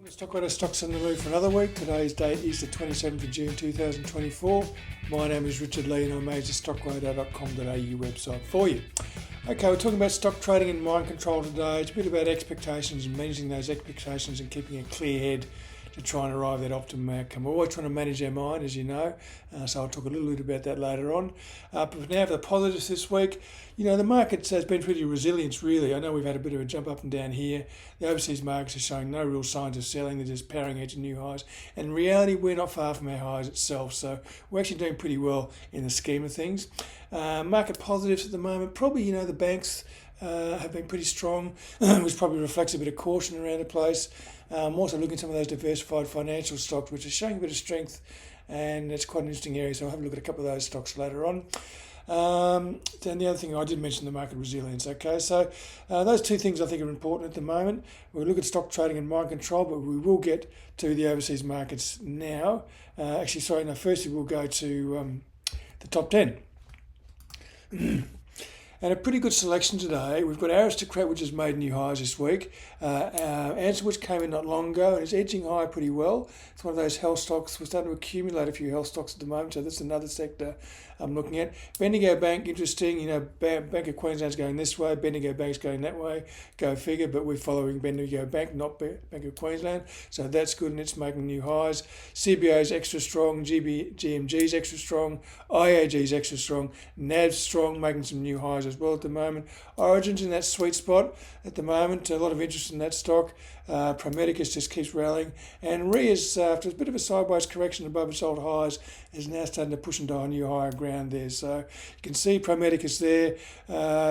The Stockradar Stocks on the move for another week. Today's date is the 27th of June 2024. My name is Richard Lee and I manage the stockradar.com.au website for you. Okay, we're talking about stock trading and mind control today. It's a bit about expectations and managing those expectations and keeping a clear head to try and arrive at optimum outcome. We're always trying to manage our mind, as you know, so I'll talk a little bit about that later on. But for now, for the positives this week, the market has been pretty resilient, really. I know we've had a bit of a jump up and down here. The overseas markets are showing no real signs of selling. They're just powering out to new highs. And in reality, we're not far from our highs itself, so we're actually doing pretty well in the scheme of things. Market positives at the moment, probably, the banks have been pretty strong, which probably reflects a bit of caution around the place. I'm also looking at some of those diversified financial stocks, which are showing a bit of strength, and it's quite an interesting area, so I'll have a look at a couple of those stocks later on. Then the other thing I did mention, the market resilience. Okay, so those two things I think are important at the moment. We'll look at stock trading and mind control, but we will get to the overseas markets now. Firstly we'll go to the top 10. And a pretty good selection today. We've got Aristocrat, which has made new highs this week. Answer, which came in not long ago and is edging higher pretty well. It's one of those health stocks. We're starting to accumulate a few health stocks at the moment, so that's another sector I'm looking at. Bendigo Bank, interesting. Bank of Queensland's going this way. Bendigo Bank's going that way. Go figure, but we're following Bendigo Bank, not Bank of Queensland. So that's good, and it's making new highs. CBA's extra strong. GMG's extra strong. IAG's extra strong. NAB's strong, making some new highs as well at the moment. Origin's in that sweet spot at the moment. A lot of interest in that stock. Pro Medicus just keeps rallying, and Ria's, after a bit of a sideways correction above its old highs, is now starting to push into a new higher ground there. So you can see Pro Medicus there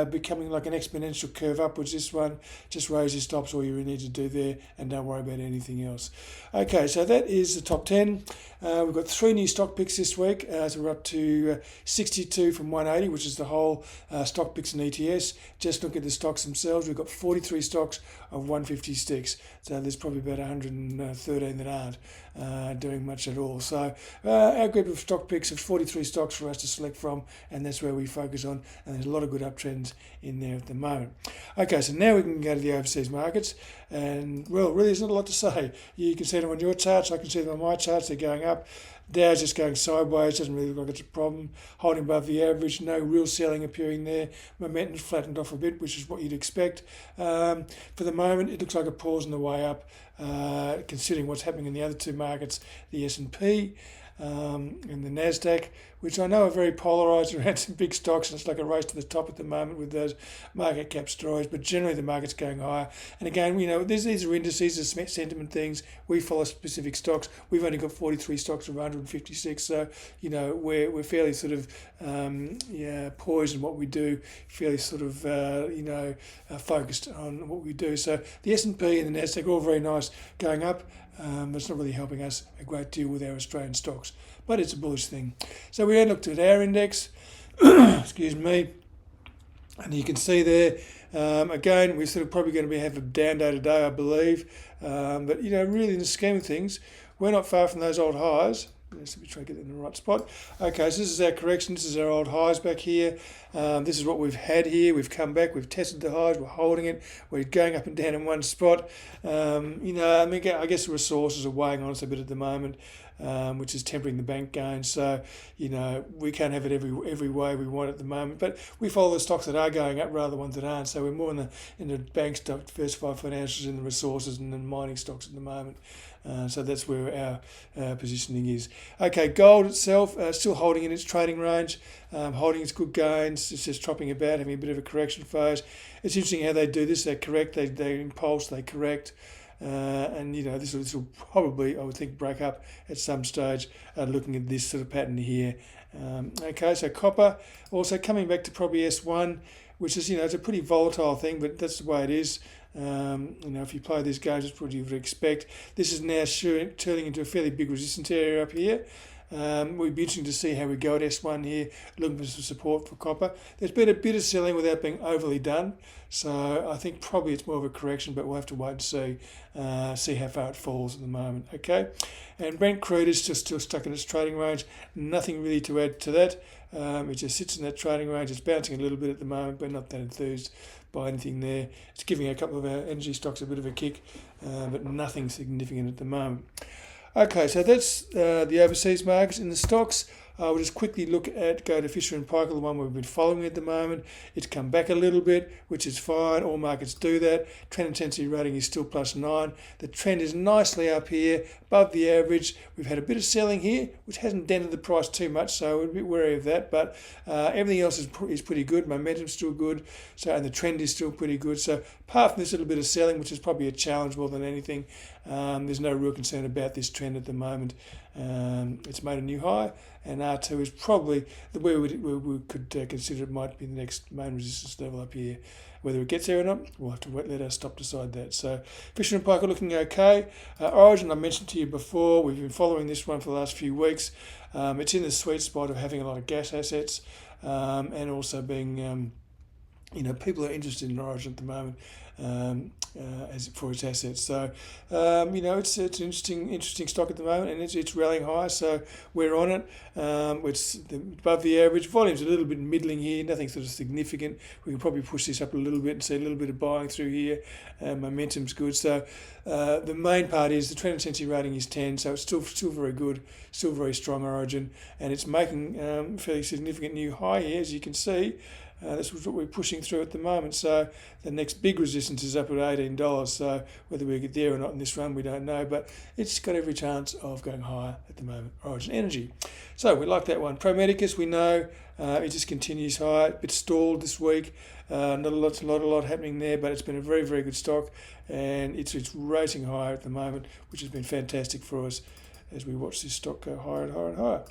becoming like an exponential curve upwards. This one, just raise your stops, all you really need to do there, and don't worry about anything else. Okay, so that is the top 10. We've got 3 new stock picks this week, so we're up to 62 from 180, which is the whole stock picks and ETS. Just look at the stocks themselves. We've got 43 stocks of 156, so there's probably about 113 that aren't doing much at all. So our group of stock picks of 43 stocks for us to select from, and that's where we focus on, and there's a lot of good uptrends in there at the moment. Okay, so now we can go to the overseas markets, and well, really there's not a lot to say. You can see them on your charts, I can see them on my charts. They're going up. Dow's just going sideways, doesn't really look like it's a problem. Holding above the average, no real selling appearing there. Momentum's flattened off a bit, which is what you'd expect. For the moment, it looks like a pause on the way up, considering what's happening in the other two markets, the S&P and the Nasdaq, which I know are very polarised around some big stocks, and it's like a race to the top at the moment with those market cap stories, but generally the market's going higher. And again, these are indices, the sentiment things. We follow specific stocks. We've only got 43 stocks of 156, so we're fairly sort of poised in what we do, fairly sort of focused on what we do. So the S&P and the Nasdaq are all very nice going up. But it's not really helping us a great deal with our Australian stocks, but it's a bullish thing. So we then looked at our index, excuse me, and you can see there, again, we're sort of probably going to have a down day today, I believe, but really in the scheme of things, we're not far from those old highs. Let's try to get it in the right spot. Okay, so this is our correction. This is our old highs back here. This is what we've had here. We've come back. We've tested the highs. We're holding it. We're going up and down in one spot. I guess the resources are weighing on us a bit at the moment, which is tempering the bank gains. So, we can't have it every way we want at the moment. But we follow the stocks that are going up rather than ones that aren't. So we're more in the bank stock, diversified financials, in the resources and the mining stocks at the moment. So that's where our positioning is. Okay, gold itself still holding in its trading range, holding its good gains. It's just chopping about, having a bit of a correction phase. It's interesting how they do this. They correct, they impulse, they correct. And this will probably, I would think, break up at some stage, looking at this sort of pattern here. Okay, so copper also coming back to probably S1, which is, it's a pretty volatile thing, but that's the way it is. If you play these games, it's what you would expect. This is now turning into a fairly big resistance area up here. We'll be interesting to see how we go at S1 here, looking for some support for copper. There's been a bit of selling without being overly done, so I think probably it's more of a correction, but we'll have to wait and see how far it falls at the moment. Okay, and Brent crude is just still stuck in its trading range. Nothing really to add to that. It just sits in that trading range. It's bouncing a little bit at the moment, but not that enthused by anything there. It's giving a couple of our energy stocks a bit of a kick, but nothing significant at the moment. Okay, so that's the overseas markets. In the stocks, we'll just quickly go to Fisher & Paykel, the one we've been following at the moment. It's come back a little bit, which is fine. All markets do that. Trend intensity rating is still +9. The trend is nicely up here, above the average. We've had a bit of selling here, which hasn't dented the price too much, so we're a bit wary of that. But everything else is pretty good. Momentum's still good, and the trend is still pretty good. So apart from this little bit of selling, which is probably a challenge more than anything, there's no real concern about this trend at the moment. It's made a new high, and R2 is probably where we could consider it might be the next main resistance level up here. Whether it gets there or not, we'll have to let our stop decide that. So Fisher & Paykel looking okay. Origin, I mentioned to you before, we've been following this one for the last few weeks. It's in the sweet spot of having a lot of gas assets, and also being, people are interested in Origin at the moment. As for its assets, so it's an interesting stock at the moment, and it's rallying high, so we're on it. It's above the average. Volume's a little bit middling here, nothing sort of significant. We can probably push this up a little bit and see a little bit of buying through here. Momentum's good, so the main part is the trend intensity rating is 10, so it's still very good, still very strong Origin, and it's making fairly significant new high here, as you can see. This is what we're pushing through at the moment. So the next big resistance is up at $18. So whether we get there or not in this run, we don't know. But it's got every chance of going higher at the moment. Origin Energy. So we like that one. Pro Medicus, we know it just continues high. A bit stalled this week. Not a lot happening there, but it's been a very, very good stock, and it's racing higher at the moment, which has been fantastic for us as we watch this stock go higher and higher and higher.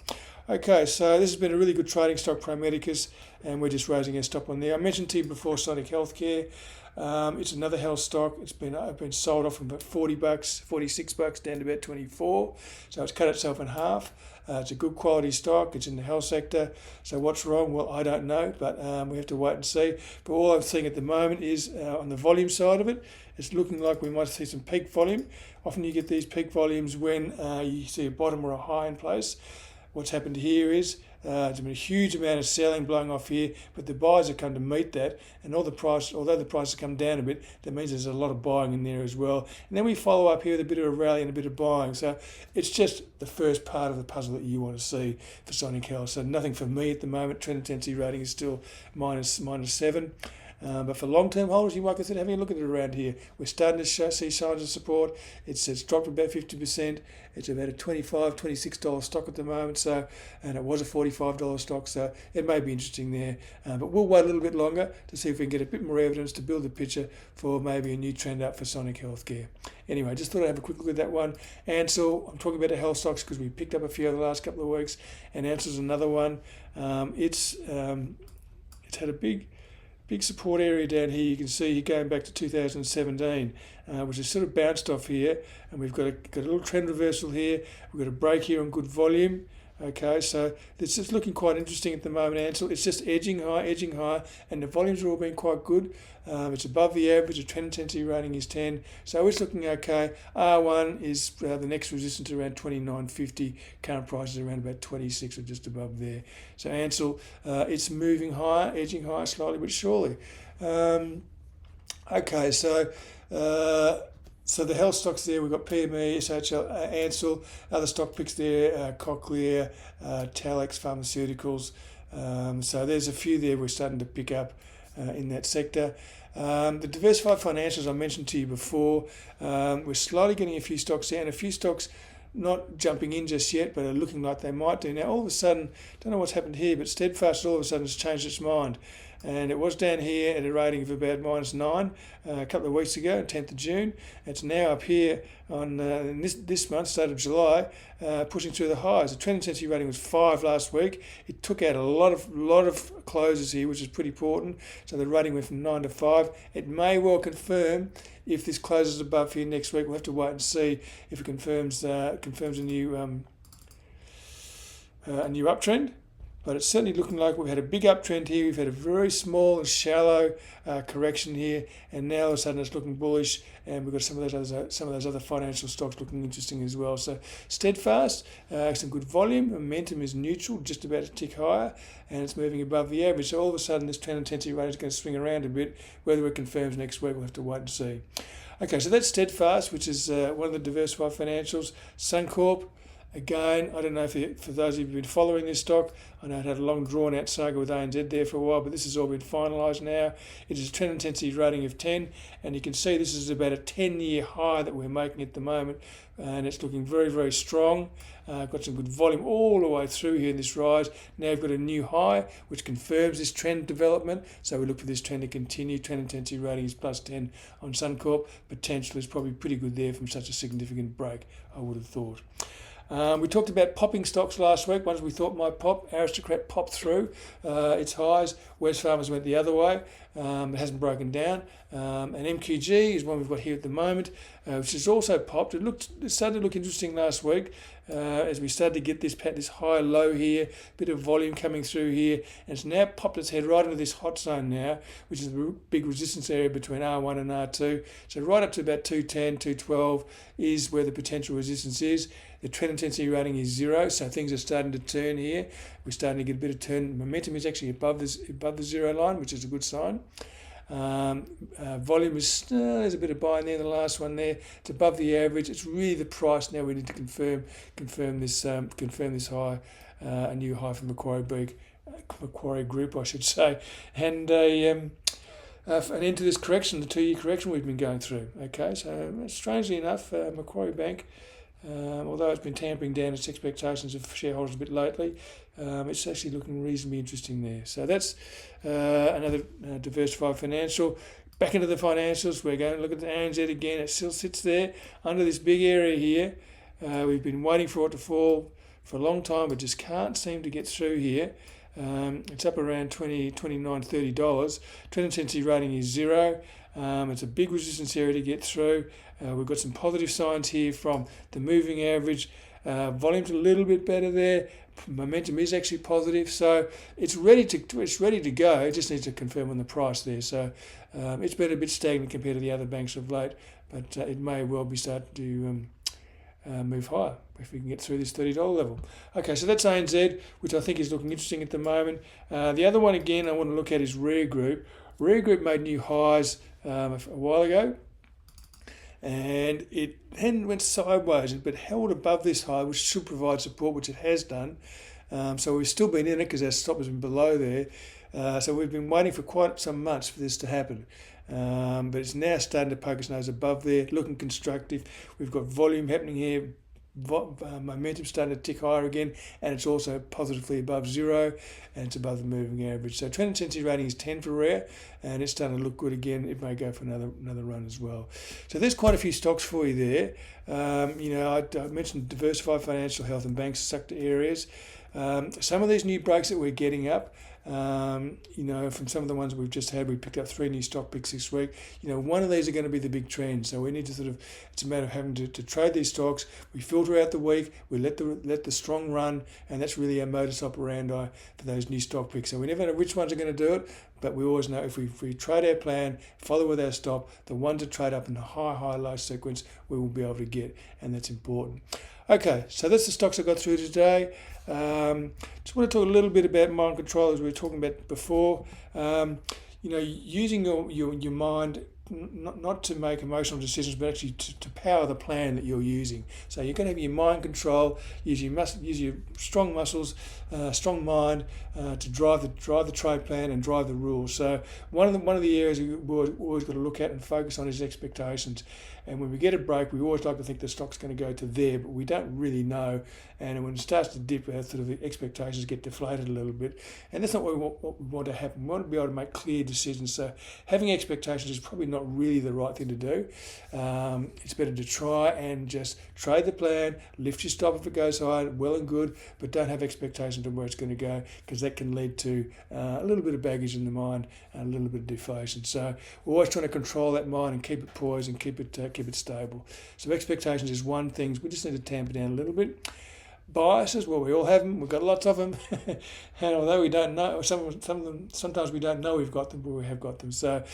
Okay, so this has been a really good trading stock, Pro Medicus, and we're just raising our stop on there. I mentioned to you before Sonic Healthcare. It's another health stock. It's been sold off from about $40, $46 down to about 24. So it's cut itself in half. It's a good quality stock. It's in the health sector. So what's wrong? Well, I don't know, but we have to wait and see. But all I'm seeing at the moment is on the volume side of it, it's looking like we might see some peak volume. Often you get these peak volumes when you see a bottom or a high in place. What's happened here is there's been a huge amount of selling blowing off here, but the buyers have come to meet that, and although the price has come down a bit, that means there's a lot of buying in there as well. And then we follow up here with a bit of a rally and a bit of buying. So it's just the first part of the puzzle that you want to see for Sonic Health. So nothing for me at the moment. Trend intensity rating is still -7. But for long-term holders, you might consider having a look at it around here. We're starting to see signs of support. It's dropped about 50%. It's about a $25, $26 stock at the moment, and it was a $45 stock, so it may be interesting there. But we'll wait a little bit longer to see if we can get a bit more evidence to build a picture for maybe a new trend up for Sonic Healthcare. Anyway, just thought I'd have a quick look at that one. Ansell, I'm talking about the health stocks because we picked up a few over the last couple of weeks, and Ansell's another one. It's had a big support area down here. You can see here going back to 2017, which is sort of bounced off here, and we've got a little trend reversal here. We've got a break here on good volume. Okay, so it's just looking quite interesting at the moment, Ansell. It's just edging high, and the volumes are all being quite good. It's above the average. The trend intensity rating is 10, so it's looking okay. R1 is the next resistance around 29.50. Current price is around about 26 or just above there. So Ansell, it's moving higher, edging higher slowly but surely. Okay, so the health stocks there, we've got PME, SHL, Ansell, other stock picks there, Cochlear, Telex Pharmaceuticals. So there's a few there we're starting to pick up in that sector. The diversified financials I mentioned to you before, we're slowly getting a few stocks down, a few stocks not jumping in just yet, but are looking like they might do. Now, all of a sudden, don't know what's happened here, but Steadfast all of a sudden has changed its mind. And it was down here at a rating of about -9 a couple of weeks ago, 10th of June. It's now up here on this month, start of July, pushing through the highs. The trend intensity rating was 5 last week. It took out a lot of closes here, which is pretty important. So the rating went from 9 to 5. It may well confirm if this closes above here next week. We'll have to wait and see if it confirms a new a new uptrend, but it's certainly looking like we've had a big uptrend here. We've had a very small and shallow correction here, and now all of a sudden it's looking bullish, and we've got some of those other financial stocks looking interesting as well. So Steadfast, some good volume. Momentum is neutral, just about to tick higher, and it's moving above the average. So all of a sudden this trend intensity range is going to swing around a bit. Whether it confirms next week, we'll have to wait and see. Okay, so that's Steadfast, which is one of the diversified financials. Suncorp. Again, I don't know if for those of you who've been following this stock, I know it had a long drawn-out saga with ANZ there for a while, but this has all been finalised now. It is a trend intensity rating of 10, and you can see this is about a 10-year high that we're making at the moment, and it's looking very, very strong. Got some good volume all the way through here in this rise. Now we've got a new high, which confirms this trend development, so we look for this trend to continue. Trend intensity rating is plus 10 on Suncorp. Potential is probably pretty good there from such a significant break, I would have thought. We talked about popping stocks last week, ones we thought might pop. Aristocrat popped through its highs. Wesfarmers went the other way. It hasn't broken down. And MQG is one we've got here at the moment, which has also popped. It started to look interesting last week as we started to get this high low here, bit of volume coming through here, and it's now popped its head right into this hot zone now, which is a big resistance area between R1 and R2. So right up to about 210, 212 is where the potential resistance is. The trend intensity rating is 0, so things are starting to turn here. We're starting to get a bit of turn. Momentum is actually above the 0 line, which is a good sign. Volume is there's a bit of buying there. The last one there, it's above the average. It's really the price now. We need to confirm this high, a new high from Macquarie Group, I should say, and an end to this correction, the 2-year correction we've been going through. Okay, so strangely enough, Macquarie Bank, although it's been tampering down its expectations of shareholders a bit lately, it's actually looking reasonably interesting there. So that's another diversified financial. Back into the financials, we're going to look at the ANZ again. It still sits there under this big area here. We've been waiting for it to fall for a long time, but just can't seem to get through here. It's up around $29, $30. Trend intensity rating is 0. It's a big resistance area to get through. We've got some positive signs here from the moving average. Volume's a little bit better there. Momentum is actually positive, so it's ready to go. It just needs to confirm on the price there. So it's been a bit stagnant compared to the other banks of late, but it may well be starting to move higher if we can get through this $30 level. Okay, so that's ANZ, which I think is looking interesting at the moment. The other one again I want to look at is Rare Group. Rare Group made new highs a while ago, and it then went sideways but held above this high, which should provide support, which it has done. So we've still been in it because our stop has been below there. So we've been waiting for quite some months for this to happen. But it's now starting to poke its nose above there, looking constructive. We've got volume happening here. Momentum starting to tick higher again, and it's also positively above 0, and it's above the moving average. So trend intensity rating is 10 for Rare, and it's starting to look good again. It may go for another run as well. So there's quite a few stocks for you there. I mentioned diversified financial, health and banks sector areas. Some of these new breaks that we're getting up, from some of the ones we've just had, we picked up 3 new stock picks this week. One of these are going to be the big trend. So we need to it's a matter of having to trade these stocks. We filter out the weak, we let the strong run, and that's really our modus operandi for those new stock picks. So we never know which ones are going to do it, but we always know if we trade our plan, follow with our stop, the one to trade up in the high, low sequence, we will be able to get, and that's important. Okay, so that's the stocks I got through today. Just want to talk a little bit about mind control, as we were talking about before. Using your mind not to make emotional decisions, but actually to power the plan that you're using. So you're going to have your mind control, use your strong muscles, strong mind to drive the trade plan and drive the rules. So one of the areas we've always got to look at and focus on is expectations. And when we get a break, we always like to think the stock's going to go to there, but we don't really know. And when it starts to dip, our sort of expectations get deflated a little bit. And that's not what we want to happen. We want to be able to make clear decisions. So having expectations is probably not really the right thing to do. It's better to try and just trade the plan, lift your stop if it goes high, well and good, but don't have expectations of where it's going to go, because that can lead to a little bit of baggage in the mind and a little bit of deflation. So we're always trying to control that mind and keep it poised and keep it stable. So expectations is one thing. We just need to tamp it down a little bit. Biases, well, we all have them. We've got lots of them, and although we don't know, some of them, sometimes we don't know we've got them, but we have got them. So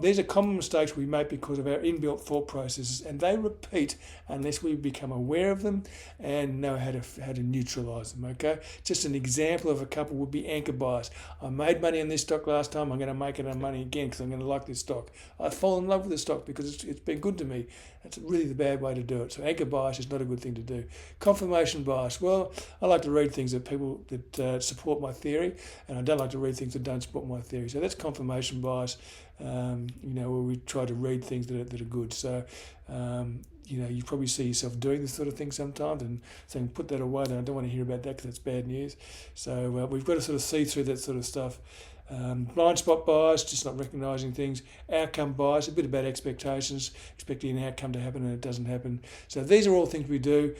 these are common mistakes we make because of our inbuilt thought processes, and they repeat unless we become aware of them and know how to neutralise them. Okay, just an example of a couple would be anchor bias. I made money on this stock last time. I'm going to make it on money again because I'm going to like this stock. I fall in love with the stock because it's been good to me. That's really the bad way to do it. So anchor bias is not a good thing to do. Confirmation bias. Well, I like to read things that support my theory, and I don't like to read things that don't support my theory. So that's confirmation bias. Where we try to read things that are good. So you probably see yourself doing this sort of thing sometimes and saying, put that away, and I don't want to hear about that because that's bad news. So we've got to sort of see through that sort of stuff. Blind spot bias, just not recognising things. Outcome bias, a bit about expectations, expecting an outcome to happen and it doesn't happen. So these are all things we do.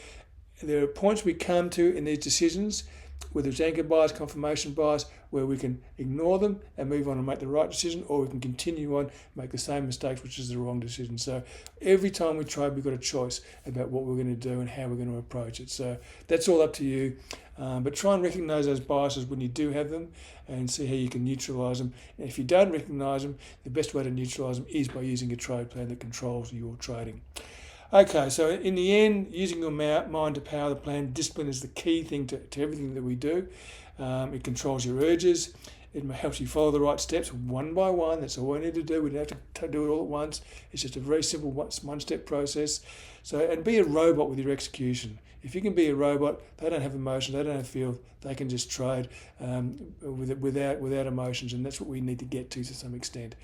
There are points we come to in these decisions, whether it's anchor bias, confirmation bias, where we can ignore them and move on and make the right decision, or we can continue on, make the same mistakes, which is the wrong decision. So every time we trade, we've got a choice about what we're going to do and how we're going to approach it. So that's all up to you. But try and recognise those biases when you do have them and see how you can neutralise them. And if you don't recognise them, the best way to neutralise them is by using a trade plan that controls your trading. Okay, so in the end, using your mind to power the plan, discipline is the key thing to everything that we do. It controls your urges. It helps you follow the right steps one by one. That's all we need to do. We don't have to do it all at once. It's just a very simple one-step process. So, and be a robot with your execution. If you can be a robot, they don't have emotions, they don't have feel, they can just trade without emotions, and that's what we need to get to some extent.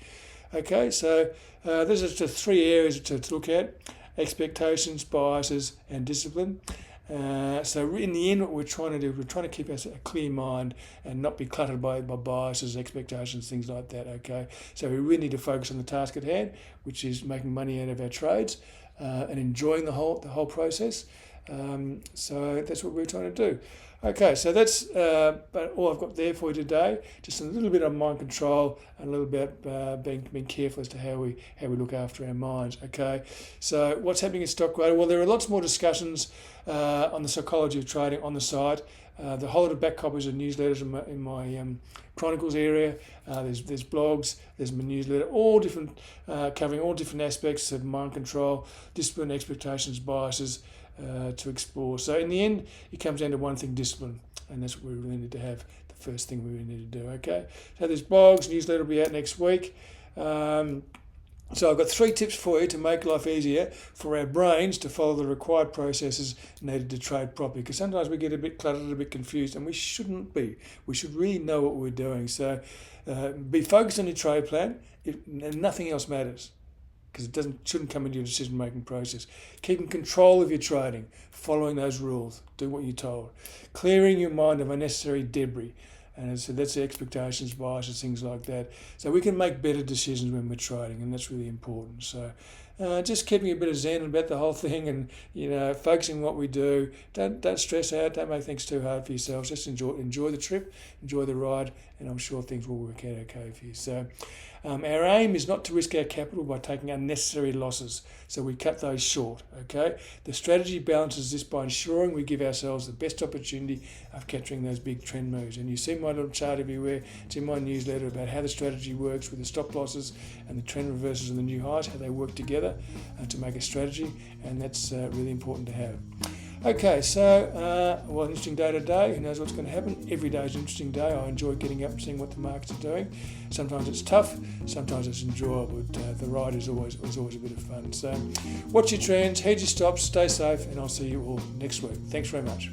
Okay, so there's just 3 areas to look at: expectations, biases, and discipline. So in the end, what we're trying to do, we're trying to keep a clear mind and not be cluttered by biases, expectations, things like that. Okay, so we really need to focus on the task at hand, which is making money out of our trades and enjoying the whole process. So that's what we're trying to do. Okay, so that's about all I've got there for you today. Just a little bit on mind control and a little bit being careful as to how we look after our minds. Okay, so what's happening at Stockradar? Well, there are lots more discussions on the psychology of trading on the site. The whole lot of back copies of newsletters in my Chronicles area. There's blogs, there's my newsletter, all different, covering all different aspects of mind control, discipline, expectations, biases, to explore. So in the end, it comes down to one thing: discipline, and that's what we really need to have. The first thing we really need to do. Okay, so there's blogs, newsletter will be out next week. So I've got 3 tips for you to make life easier for our brains to follow the required processes needed to trade properly, because sometimes we get a bit cluttered, a bit confused, and we shouldn't be. We should really know what we're doing. So be focused on your trade plan, and nothing else matters, because it shouldn't come into your decision-making process. Keeping control of your trading, following those rules, do what you're told. Clearing your mind of unnecessary debris, and so that's the expectations, biases, things like that. So we can make better decisions when we're trading, and that's really important. So just keeping a bit of zen about the whole thing, and focusing on what we do. Don't stress out. Don't make things too hard for yourselves. Just enjoy the trip, enjoy the ride, and I'm sure things will work out okay for you. So our aim is not to risk our capital by taking unnecessary losses, so we cut those short. Okay, the strategy balances this by ensuring we give ourselves the best opportunity of capturing those big trend moves. And you see my little chart everywhere. It's in my newsletter about how the strategy works with the stop losses and the trend reversals and the new highs, how they work together to make a strategy, and that's really important to have. Okay, so an interesting day today. Who knows what's going to happen? Every day is an interesting day. I enjoy getting up and seeing what the markets are doing. Sometimes it's tough, sometimes it's enjoyable, but the ride is always a bit of fun. So watch your trends, hedge your stops, stay safe, and I'll see you all next week. Thanks very much.